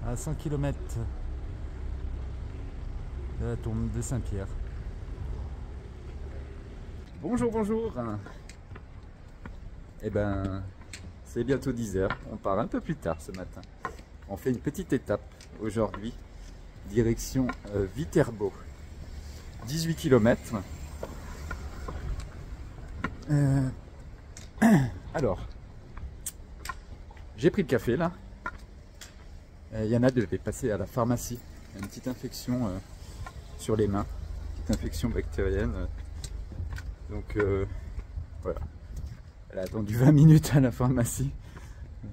à 100 km de la tombe de Saint-Pierre. Bonjour, bonjour. Eh ben, c'est bientôt 10 h. On part un peu plus tard ce matin. On fait une petite étape aujourd'hui, direction Viterbo. 18 km. Alors, j'ai pris le café là. Yana devait passer à la pharmacie. Une petite infection sur les mains, petite infection bactérienne. Donc voilà. Elle a attendu 20 minutes à la pharmacie.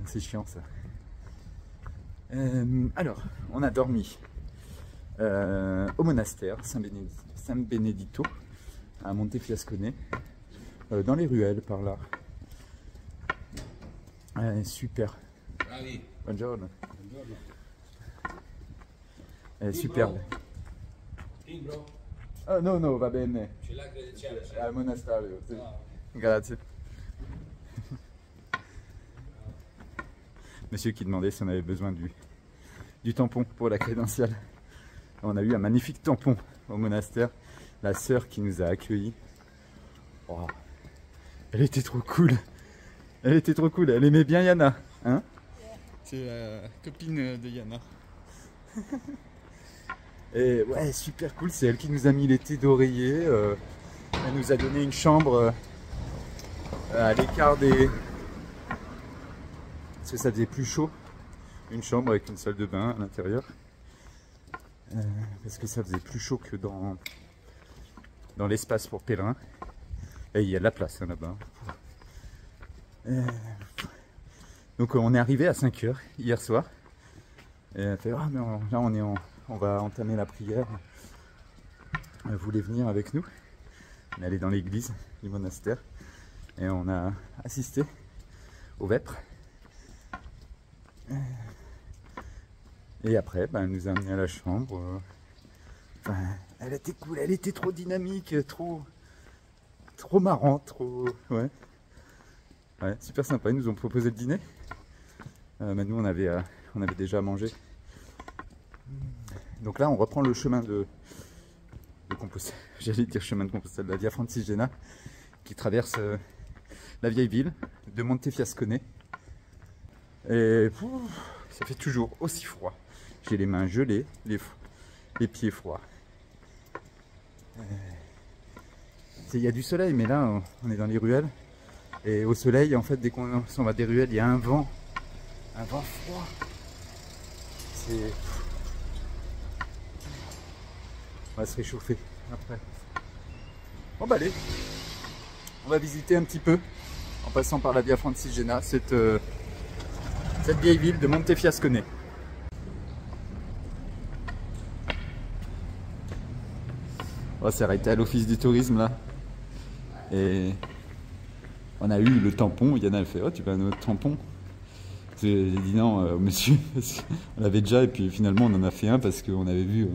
C'est chiant ça. Alors, on a dormi au monastère San Benedito à Montefiascone, dans les ruelles par là. Super. Buongiorno. Superbe. Oh no, no, va bene. Al monasterio. Sì. Grazie. Monsieur qui demandait si on avait besoin du tampon pour la crédentiale. On a eu un magnifique tampon au monastère. La sœur qui nous a accueillis. Oh, elle était trop cool. Elle était trop cool. Elle aimait bien Yana. Hein? C'est la copine de Yana. Et ouais, super cool. C'est elle qui nous a mis les thés d'oreiller. Elle nous a donné une chambre à l'écart des... Parce que ça faisait plus chaud. Une chambre avec une salle de bain à l'intérieur. Parce que ça faisait plus chaud que dans l'espace pour pèlerins. Et il y a de la place hein, là-bas. Donc on est arrivé à 5 h hier soir. Et elle fait ah mais là on va entamer la prière. Elle voulait venir avec nous. On est allé dans l'église du monastère. Et on a assisté aux vêpres. Et après, ben, elle nous a amené à la chambre. Enfin, elle était cool, elle était trop dynamique, trop marrante, ouais. Ouais, super sympa. Ils nous ont proposé le dîner. Mais nous, on avait déjà mangé. Donc là, on reprend le chemin de Compostelle. J'allais dire chemin de Compostelle, la Via Francigena, qui traverse la vieille ville de Montefiascone. Et ça fait toujours aussi froid. J'ai les mains gelées, les pieds froids. Il y a du soleil, mais là, on est dans les ruelles. Et au soleil, en fait, dès qu'on s'en va des ruelles, il y a un vent froid. On va se réchauffer après. Bon bah allez, on va visiter un petit peu, en passant par la Via Francigena, cette vieille ville de Montefiascone. On s'est arrêté à l'office du tourisme là. Et on a eu le tampon. Yana elle fait oh tu veux un autre tampon? J'ai dit non monsieur, on l'avait déjà et puis finalement on en a fait un parce qu'on avait vu,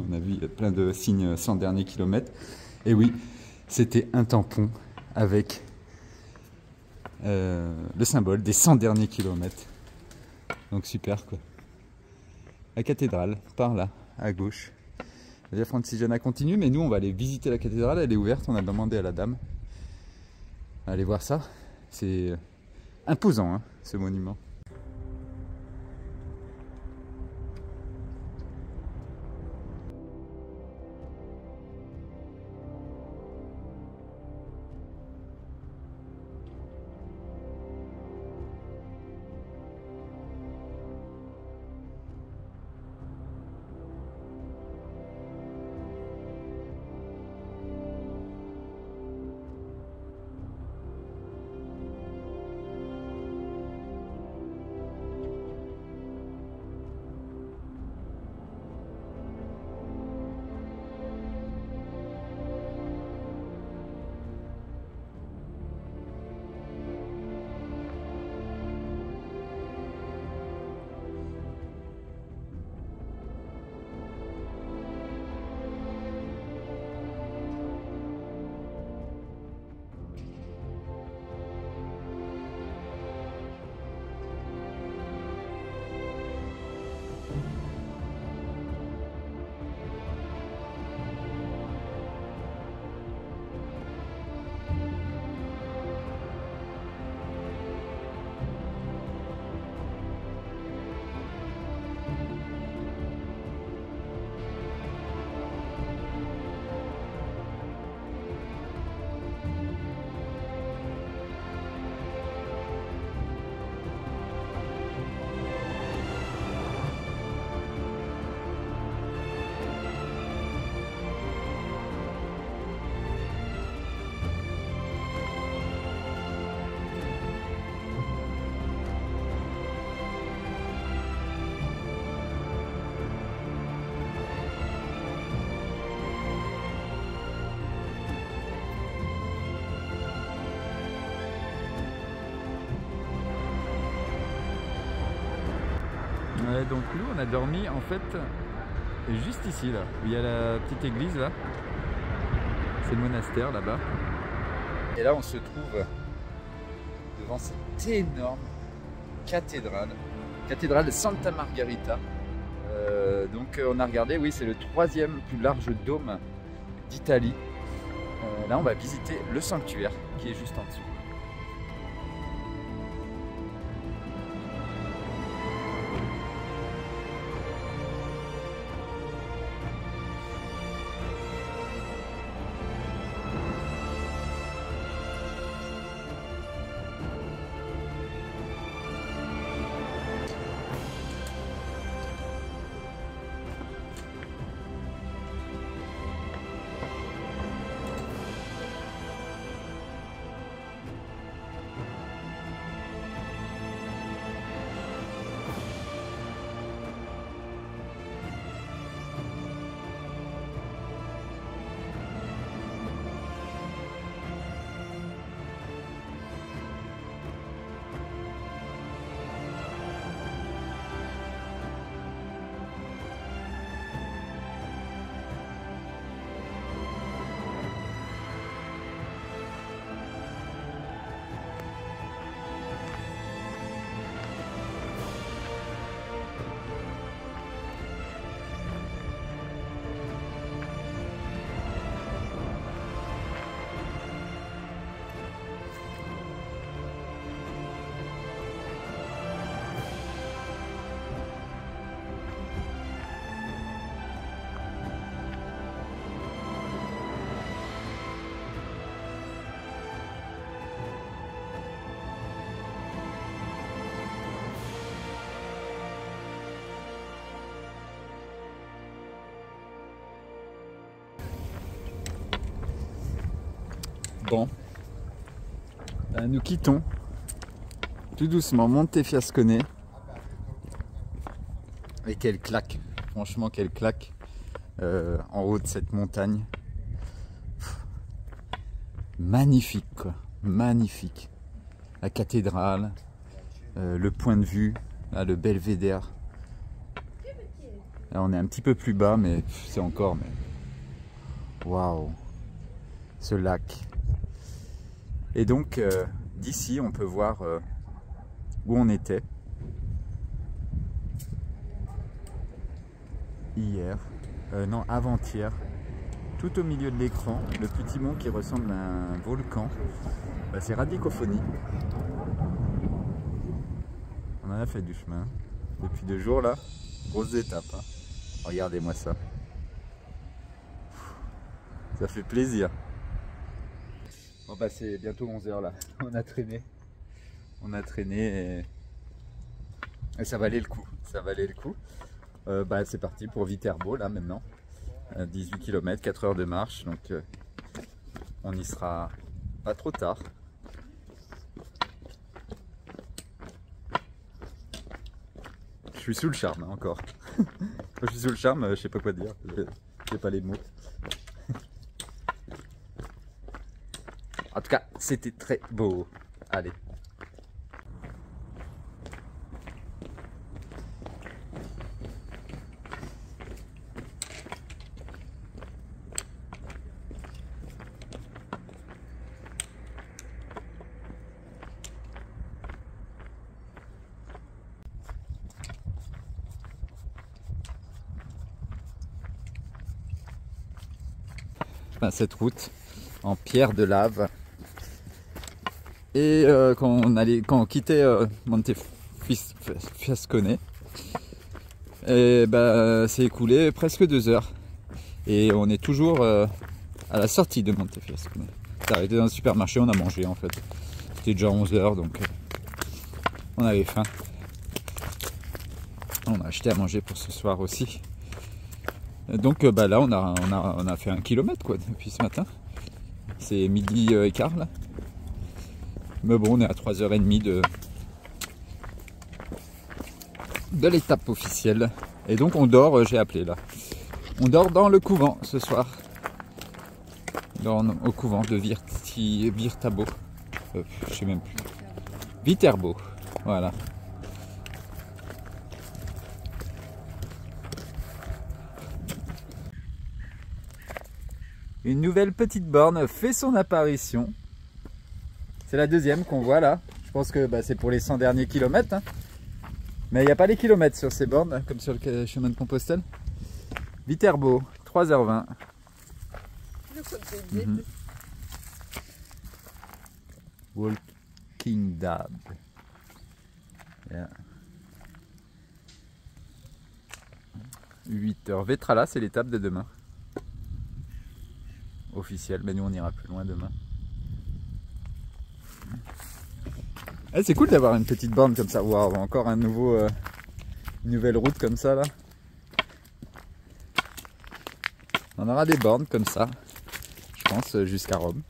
plein de signes 100 derniers kilomètres. Et oui, c'était un tampon avec le symbole des 100 derniers kilomètres. Donc super quoi. La cathédrale, par là, à gauche. La Via Francigena continue, mais nous on va aller visiter la cathédrale, elle est ouverte, on a demandé à la dame. Allez voir ça, c'est imposant hein, ce monument. Ouais, donc nous on a dormi en fait juste ici là, où il y a la petite église là. C'est le monastère là-bas. Et là on se trouve devant cette énorme cathédrale. Cathédrale de Santa Margherita. Donc on a regardé, oui c'est le 3e plus large dôme d'Italie. Là on va visiter le sanctuaire qui est juste en dessous. Bon, nous quittons tout doucement Montefiascone. Et quelle claque, franchement quelle claque en haut de cette montagne. Magnifique quoi, magnifique. La cathédrale, le point de vue, là, le belvédère. Là on est un petit peu plus bas mais c'est encore, mais waouh, ce lac. Et donc d'ici on peut voir où on était hier, non avant-hier, tout au milieu de l'écran, le petit mont qui ressemble à un volcan, bah, c'est Radicofoni. On en a fait du chemin depuis 2 jours là, grosse étape, hein. Regardez-moi ça, ça fait plaisir. Bon bah c'est bientôt 11 h là, on a traîné et ça valait le coup, ça valait le coup. Bah c'est parti pour Viterbo là maintenant, 18 km, 4 heures de marche, donc on y sera pas trop tard. Je suis sous le charme hein, encore. Quand je suis sous le charme, je sais pas quoi dire, j'ai pas les mots. En tout cas, c'était très beau. Allez. Enfin, cette route en pierre de lave. Et quand on quittait Montefiascone, et bah, c'est écoulé presque 2 heures. Et on est toujours à la sortie de Montefiascone. On s'est arrêté dans un supermarché, on a mangé en fait. C'était déjà 11 h donc on avait faim. On a acheté à manger pour ce soir aussi. Donc bah, là on a fait 1 kilomètre quoi depuis ce matin. C'est midi et quart là. Mais bon, on est à 3h30 de l'étape officielle. Et donc on dort, j'ai appelé là. On dort dans le couvent ce soir. Au couvent de Viterbo. Je sais même plus. Viterbo, voilà. Une nouvelle petite borne fait son apparition. C'est la deuxième qu'on voit là. Je pense que c'est pour les 100 derniers kilomètres. Hein. Mais il n'y a pas les kilomètres sur ces bornes, comme sur le chemin de Compostelle. Viterbo, 3h20. Walking Dab. Yeah. 8h. Vetrala, c'est l'étape de demain. Officielle, mais nous on ira plus loin demain. Ah, c'est cool d'avoir une petite borne comme ça. Waouh, encore un nouveau, une nouvelle route comme ça là. On aura des bornes comme ça, je pense, jusqu'à Rome.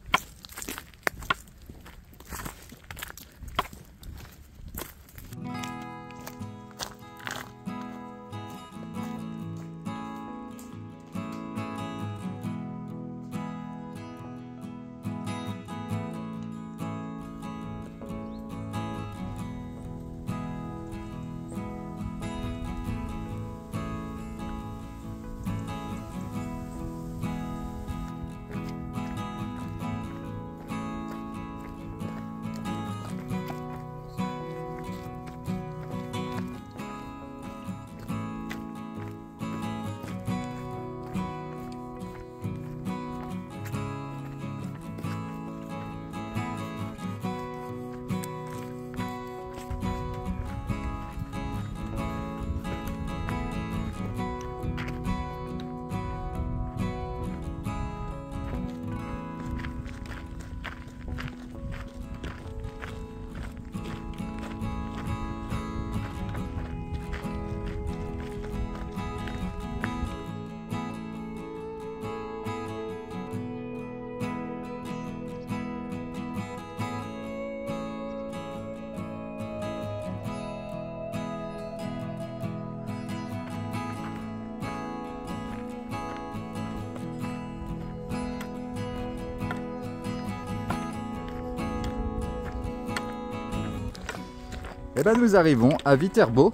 Et ben nous arrivons à Viterbo,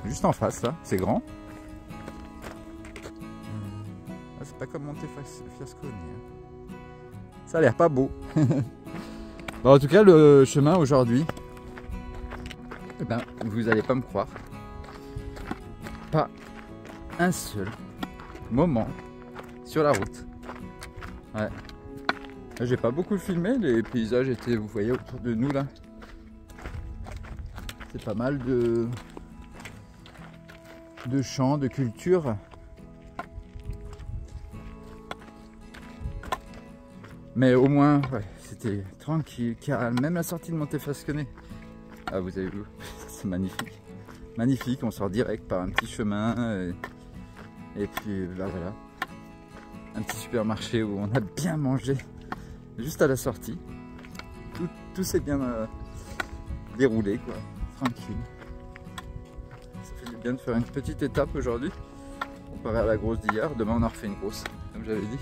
juste en face là, c'est grand. Ah, c'est pas comme Montefiascone. Hein. Ça a l'air pas beau. Bon, en tout cas le chemin aujourd'hui, eh ben, vous n'allez pas me croire, pas un seul moment sur la route. Ouais. J'ai pas beaucoup filmé, les paysages étaient, vous voyez autour de nous là. C'est pas mal de champs, de cultures. Mais au moins, ouais, c'était tranquille, calme. Même la sortie de Montefiascone. Ah, vous avez vu, c'est magnifique. Magnifique, on sort direct par un petit chemin. Et puis, bah voilà. Un petit supermarché où on a bien mangé. Juste à la sortie. Tout s'est bien déroulé, quoi. Tranquille. Ça fait du bien de faire une petite étape aujourd'hui comparé à la grosse d'hier. Demain on en refait une grosse, comme j'avais dit.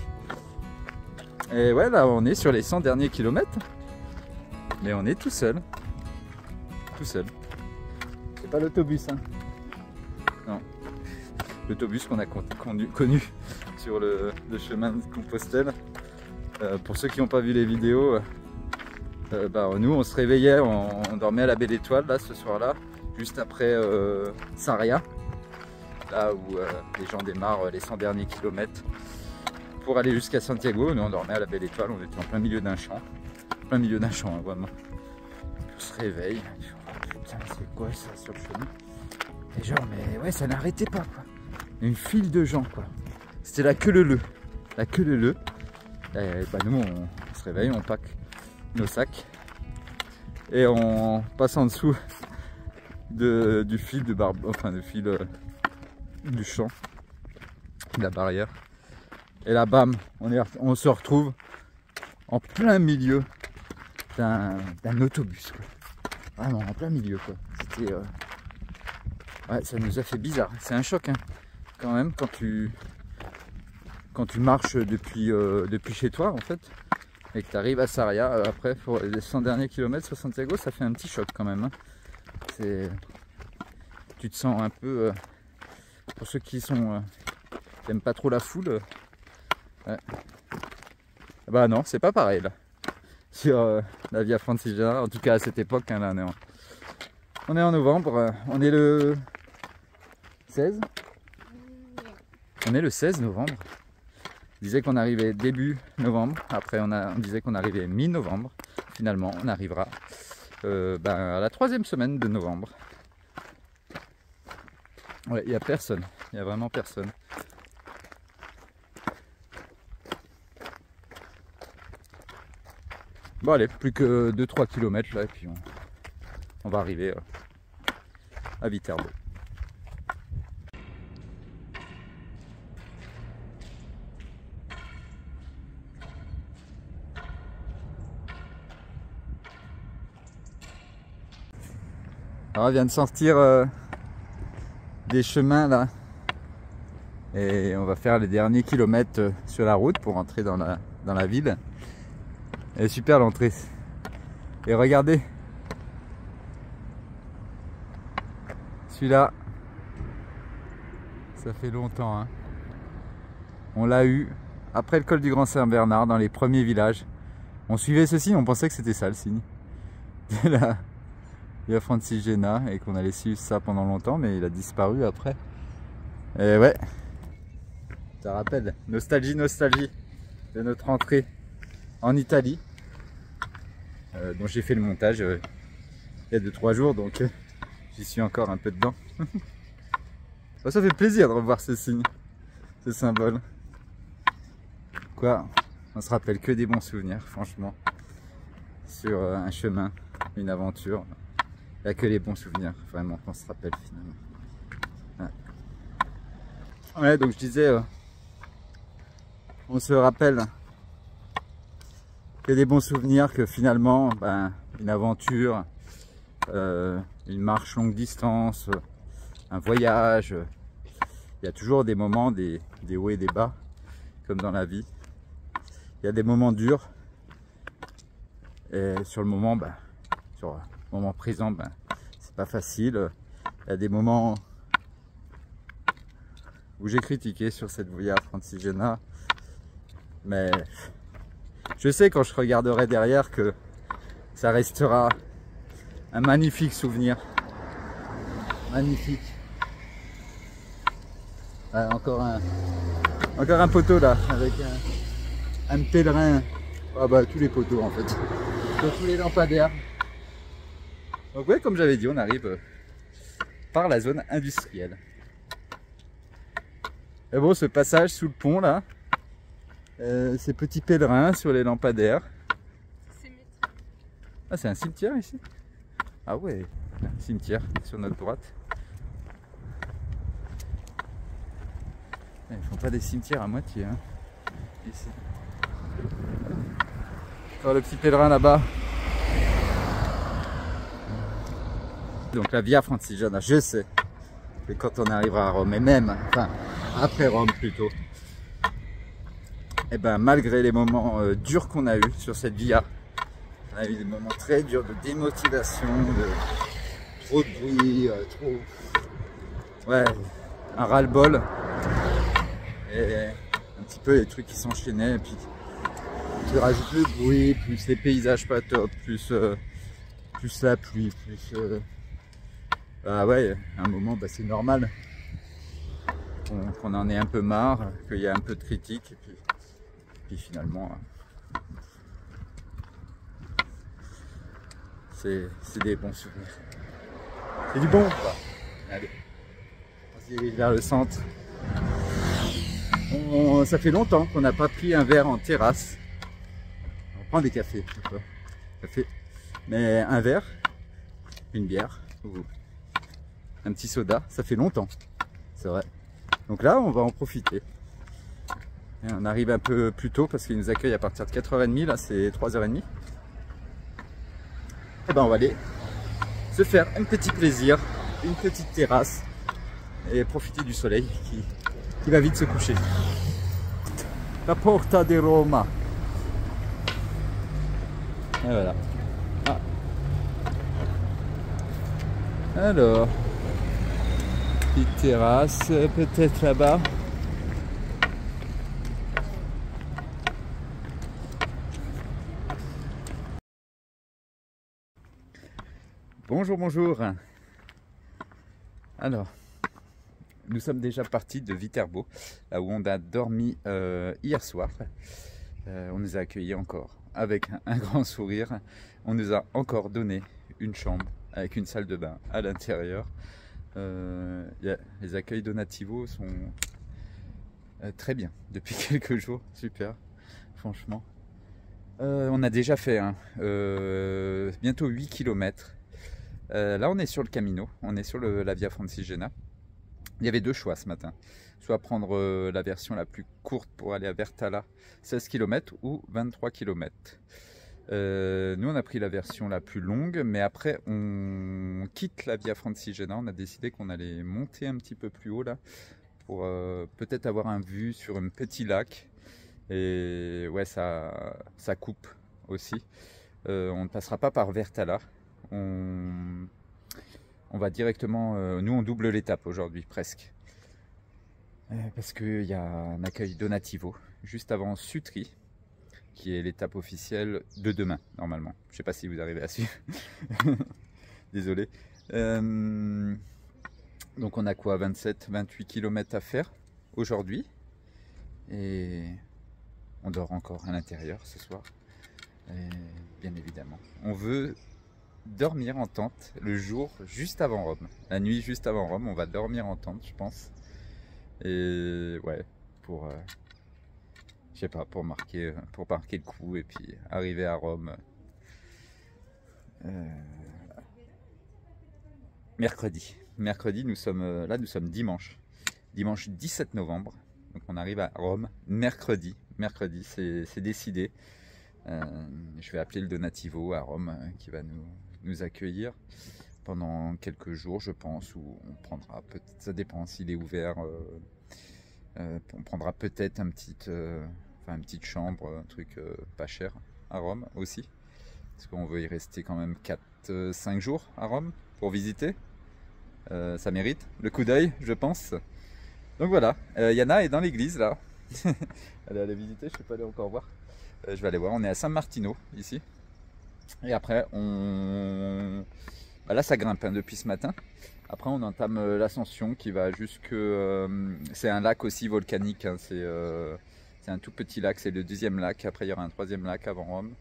Et ouais, là on est sur les 100 derniers kilomètres, mais on est tout seul. Tout seul. C'est pas l'autobus, hein. Non. L'autobus qu'on a connu sur le chemin de Compostelle. Pour ceux qui n'ont pas vu les vidéos, nous on se réveillait, on dormait à la Belle Étoile là ce soir-là, juste après Sarria, là où les gens démarrent les 100 derniers kilomètres pour aller jusqu'à Santiago. Nous on dormait à la Belle Étoile, on était en plein milieu d'un champ, hein, vraiment. On se réveille, putain c'est quoi ça sur le chemin? Et genre mais ouais, ça n'arrêtait pas quoi, une file de gens quoi, c'était la queue leu. Et nous on se réveille, on pack nos sacs et on passe en dessous du fil de du champ, de la barrière, et là bam, on se retrouve en plein milieu d'un autobus quoi. Vraiment en plein milieu quoi. C'était ouais, ça nous a fait bizarre, c'est un choc hein, quand même quand tu marches depuis chez toi en fait, et que tu arrives à Sarria, après pour les 100 derniers kilomètres sur Santiago, ça fait un petit choc quand même. Hein. Tu te sens un peu, pour ceux qui n'aiment pas trop la foule, ouais. Bah non, c'est pas pareil là. Sur la Via Francigena, en tout cas à cette époque, hein, là, on est en novembre, on est le 16. On est le 16 novembre. On disait qu'on arrivait début novembre, après on disait qu'on arrivait mi-novembre. Finalement, on arrivera à la 3e semaine de novembre. Ouais, il n'y a personne, il n'y a vraiment personne. Bon allez, plus que 2-3 km là, et puis on va arriver à Viterbo. Alors on vient de sortir des chemins là, et on va faire les derniers kilomètres sur la route pour entrer dans la ville. Elle est super l'entrée. Et regardez, celui-là, ça fait longtemps, hein. On l'a eu après le col du Grand Saint-Bernard, dans les premiers villages. On suivait ce signe, on pensait que c'était ça le signe de la Via Francigena, et qu'on allait suivre ça pendant longtemps, mais il a disparu après. Et ouais, ça rappelle, nostalgie de notre entrée en Italie, dont j'ai fait le montage il y a 2-3 jours, donc j'y suis encore un peu dedans. Ça fait plaisir de revoir ce signe, ce symbole. Quoi, on se rappelle que des bons souvenirs, franchement, sur un chemin, une aventure. Il n'y a que les bons souvenirs, vraiment, qu'on se rappelle finalement. Ouais, donc je disais, on se rappelle que des bons souvenirs, que finalement, une aventure, une marche longue distance, un voyage, il y a toujours des moments, des hauts et des bas, comme dans la vie. Il y a des moments durs, et sur le moment, sur le moment présent, c'est pas facile. Il y a des moments où j'ai critiqué sur cette Via Francigena, mais je sais quand je regarderai derrière que ça restera un magnifique souvenir. Magnifique. Encore un poteau là, avec un pèlerin. Tous les poteaux en fait. Sur tous les lampadaires. Donc ouais, comme j'avais dit, on arrive par la zone industrielle. Et bon, ce passage sous le pont là, ces petits pèlerins sur les lampadaires. Ah, c'est un cimetière ici? Ah ouais, un cimetière sur notre droite. Ils font pas des cimetières à moitié, hein, ici. Encore le petit pèlerin là-bas. Donc la Via Francigena, je sais que quand on arrivera à Rome, et même, enfin, après Rome plutôt, et malgré les moments durs qu'on a eu sur cette Via, on a eu des moments très durs de démotivation, de trop de bruit, ouais, un ras-le-bol, et un petit peu les trucs qui s'enchaînaient, et puis tu rajoutes le bruit, plus les paysages pas top, plus la pluie, plus ouais, à un moment c'est normal qu'on en ait un peu marre, qu'il y a un peu de critique, et puis finalement c'est des bons souvenirs. C'est du bon quoi. Allez, on se dirige vers le centre. Ça fait longtemps qu'on n'a pas pris un verre en terrasse. On prend des cafés, mais un verre, une bière, ou un petit soda, ça fait longtemps, c'est vrai. Donc là, on va en profiter. Et on arrive un peu plus tôt parce qu'ils nous accueillent à partir de 4h30, là c'est 3h30. Et on va aller se faire un petit plaisir, une petite terrasse et profiter du soleil qui va vite se coucher. La Porta di Roma. Et voilà. Alors, petite terrasse, peut-être là-bas. Bonjour, bonjour. Alors, nous sommes déjà partis de Viterbo, là où on a dormi hier soir. On nous a accueillis encore avec un grand sourire. On nous a encore donné une chambre avec une salle de bain à l'intérieur. Les accueils Donativo sont très bien depuis quelques jours, super, franchement. On a déjà fait bientôt 8 km. Là on est sur le Camino, on est sur la Via Francigena. Il y avait deux choix ce matin, soit prendre la version la plus courte pour aller à Vertala, 16 km ou 23 km. Nous on a pris la version la plus longue, mais après on quitte la Via Francigena, on a décidé qu'on allait monter un petit peu plus haut là, pour peut-être avoir un vue sur un petit lac. Et ouais, ça coupe aussi. On ne passera pas par Vertala. On va directement, nous on double l'étape aujourd'hui presque, parce qu'il y a un accueil Donativo juste avant Sutri, qui est l'étape officielle de demain normalement. Je ne sais pas si vous arrivez à suivre. Désolé. Donc on a quoi, 27-28 km à faire aujourd'hui, et on dort encore à l'intérieur ce soir, et bien évidemment on veut dormir en tente le jour juste avant Rome, la nuit juste avant Rome. On va dormir en tente, je pense, et ouais, pour je sais pas, pour marquer le coup et puis arriver à Rome mercredi. Nous sommes là, nous sommes dimanche 17 novembre, donc on arrive à Rome mercredi, c'est décidé. Je vais appeler le Donativo à Rome qui va nous accueillir pendant quelques jours, je pense, où on prendra peut-être, ça dépend s'il est ouvert, on prendra peut-être une petite chambre, un truc pas cher à Rome aussi, parce qu'on veut y rester quand même 4-5 jours à Rome pour visiter. Ça mérite le coup d'œil, je pense. Donc voilà, Yana est dans l'église là. Elle est allée visiter, je ne peux pas aller encore voir. Je vais aller voir, on est à San Martino ici. Et après, là ça grimpe depuis ce matin. Après on entame l'ascension qui va jusque... c'est un lac aussi volcanique, hein. C'est un tout petit lac, c'est le deuxième lac. Après il y aura un troisième lac avant Rome.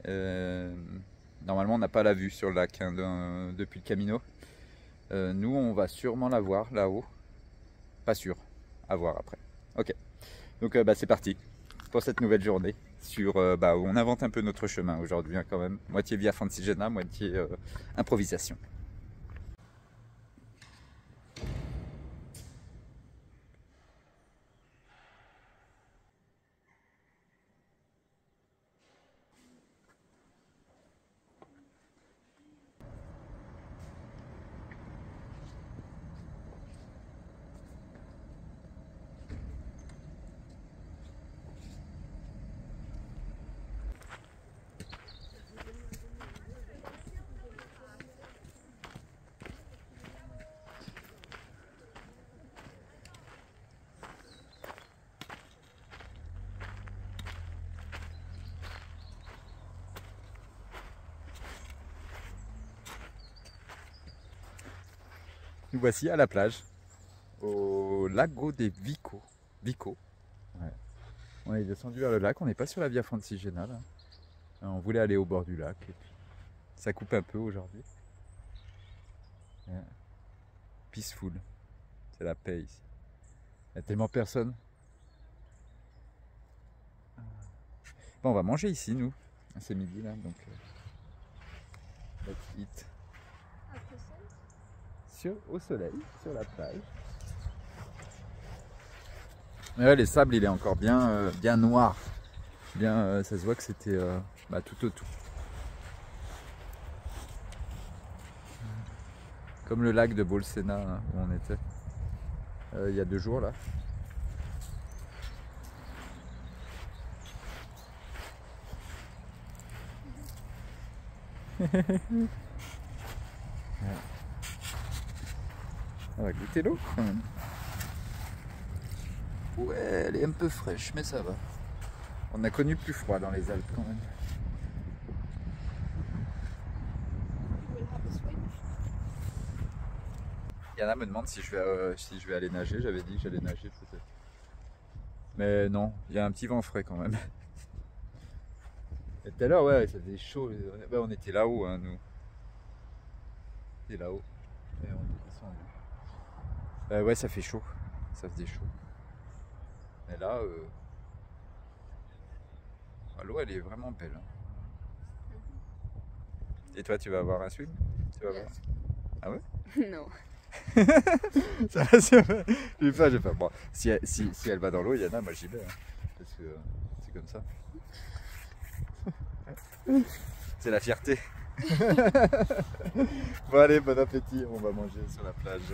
Normalement on n'a pas la vue sur le lac, hein, depuis le Camino. Nous on va sûrement la voir là-haut. Pas sûr, à voir après. Ok, donc c'est parti pour cette nouvelle journée sur où on invente un peu notre chemin aujourd'hui, hein, quand même. Moitié Via Francigena, moitié improvisation. Nous voici à la plage, au Lago de Vico. Ouais. On est descendu vers le lac, on n'est pas sur la Via Francigena là. On voulait aller au bord du lac et puis ça coupe un peu aujourd'hui. Ouais. Peaceful, c'est la paix ici. Il y a tellement personne. Bon, on va manger ici nous, c'est midi là, donc let's eat. Au soleil, sur la plage. Mais ouais, les sables, il est encore bien noir. Ça se voit que c'était tout autour. Comme le lac de Bolsena, hein, où on était il y a 2 jours là. Ouais. On va goûter l'eau quand même. Ouais, elle est un peu fraîche, mais ça va. On a connu plus froid dans les Alpes quand même. Yana me demande si je vais aller nager. J'avais dit que j'allais nager peut-être. Mais non, il y a un petit vent frais quand même. Et tout à l'heure, ouais, ça faisait chaud. Ouais, on était là-haut, hein, nous. On était là-haut. Et on est descendu. Ouais, ça fait chaud. Ça faisait chaud. Mais là, l'eau, elle est vraiment belle, hein. Et toi, tu vas avoir un swim? Tu vas voir? Ah ouais? Non. Ça va, ça va. J'ai pas. Bon, si elle va dans l'eau, Yana, moi j'y vais, hein. Parce que c'est comme ça. C'est la fierté. Bon allez, bon appétit, on va manger sur la plage.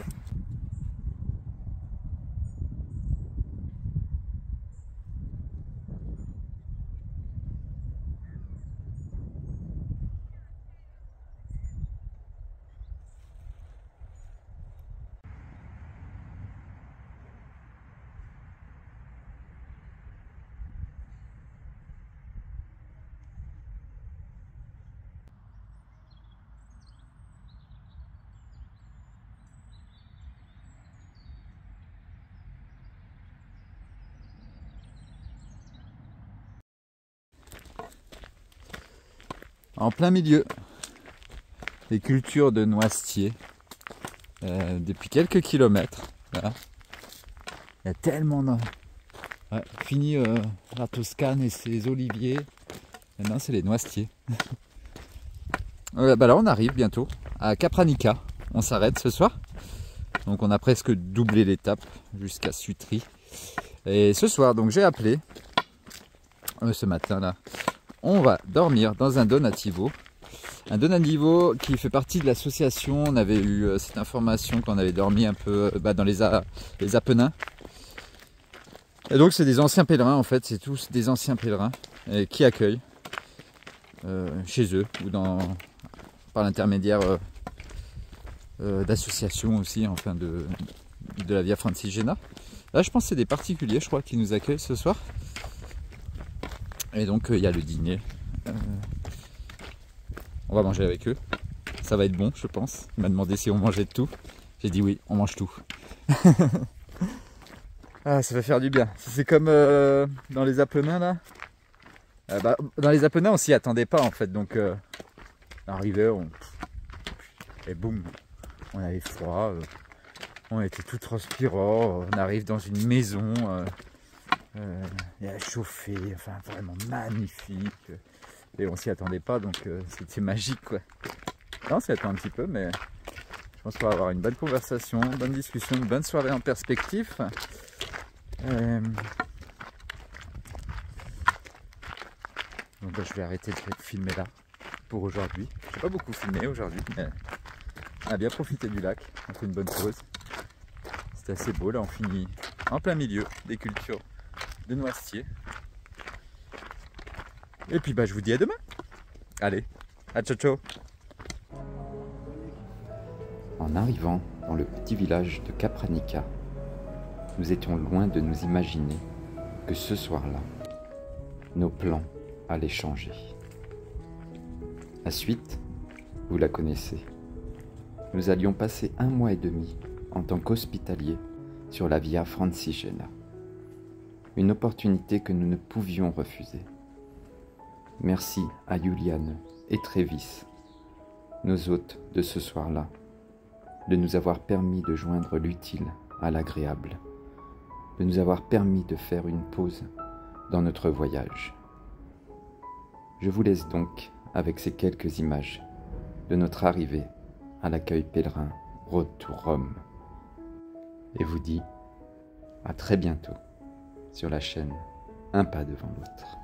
En plein milieu des cultures de noisetiers, depuis quelques kilomètres. Voilà. Il y a tellement de... Ouais, fini la Toscane et ses oliviers. Maintenant c'est les noisetiers. Bah là on arrive bientôt à Capranica. On s'arrête ce soir. Donc on a presque doublé l'étape jusqu'à Sutri. Et ce soir, donc j'ai appelé ce matin là. On va dormir dans un donativo. Un donativo qui fait partie de l'association. On avait eu cette information qu'on avait dormi un peu dans les Apennins. Et donc c'est des anciens pèlerins en fait. C'est tous des anciens pèlerins qui accueillent chez eux ou par l'intermédiaire d'associations aussi, enfin de la Via Francigena. Là je pense que c'est des particuliers, je crois, qui nous accueillent ce soir. Et donc il y a le dîner. On va manger avec eux. Ça va être bon, je pense. Il m'a demandé si on mangeait de tout. J'ai dit oui, on mange tout. Ah, ça va faire du bien. C'est comme dans les Apennins là. Dans les Apennins on s'y attendait pas en fait. Donc on arrivait, et boum, on avait froid. On était tout transpirant. On arrive dans une maison. Il a chauffé, enfin vraiment magnifique. Et on s'y attendait pas, donc c'était magique quoi. Là, on s'y attend un petit peu, mais je pense qu'on va avoir une bonne conversation, une bonne discussion, une bonne soirée en perspective. Donc je vais arrêter de filmer là pour aujourd'hui. J'ai pas beaucoup filmé aujourd'hui, mais on a bien profité du lac. On fait une bonne pause. C'était assez beau, là on finit en plein milieu des cultures de noisetiers. Et puis je vous dis à demain. Allez, à ciao ciao. En arrivant dans le petit village de Capranica, nous étions loin de nous imaginer que ce soir-là, nos plans allaient changer. La suite, vous la connaissez. Nous allions passer 1 mois et demi en tant qu'hospitaliers sur la Via Francigena. Une opportunité que nous ne pouvions refuser. Merci à Juliane et Trévis, nos hôtes de ce soir-là, de nous avoir permis de joindre l'utile à l'agréable, de nous avoir permis de faire une pause dans notre voyage. Je vous laisse donc avec ces quelques images de notre arrivée à l'accueil pèlerin Road to Rome et vous dis à très bientôt sur la chaîne Un pas devant l'autre.